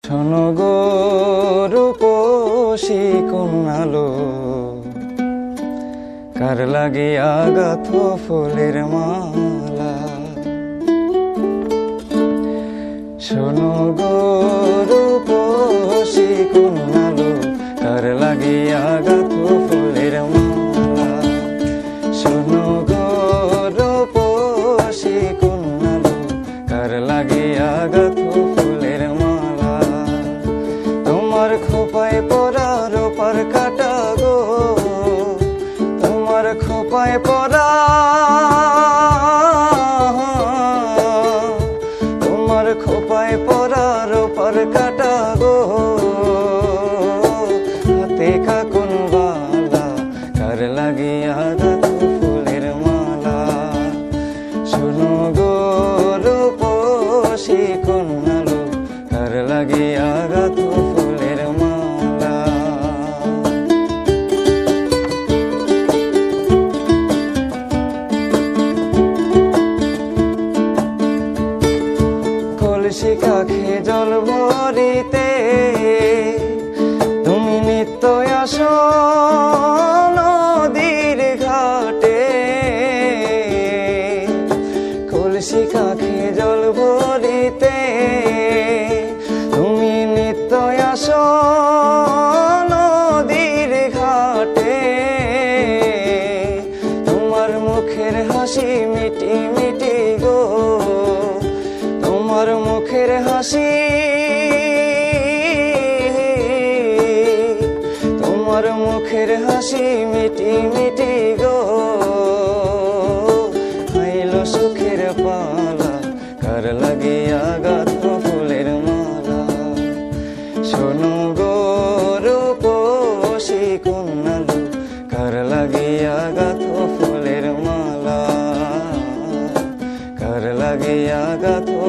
শোনো গো রূপসী কন্যালো, কার লাগিয়া গাঁথো ফুলের মালা। শোনো গো রূপসী কন্যালো, কার লাগিয়া গাঁথো ফুলের মালা। শোনো গো রূপসী কন্যালো, কার লাগিয়া গাঁথো ফুলের মালা। তোমার খোপায় পরা রূপার কাটা গো, তোমার খোপায় পরা, তোমার খোপায় পরা রূপার কাটা গো। হাতে কাকুন বালা, কার লাগিয়া গাঁথো ফুলের মালা। শোনো গো রূপসী কন্যালো, কার লাগিয়া গাঁথো ফুলের মালা। কলসি কাখে জল ভরিতে তুমি নিত্য আসো নদীর ঘাটে। কলসি কাখে জল ভরিতে তুমি নিত্য আসো নদীর ঘাটে। তোমার মুখের হাসি মিটি মিটি গো, তোমার মুখের হাসি, তোমার মুখের হাসি মিটি মিটি গো। আইলো সুখের পালা, কার লাগিয়া গাঁথো ফুলের মালা। শোনো গো রূপসী কন্যালো, কার লাগিয়া গাঁথো ফুলের মালা। কার লাগিয়া গাঁথো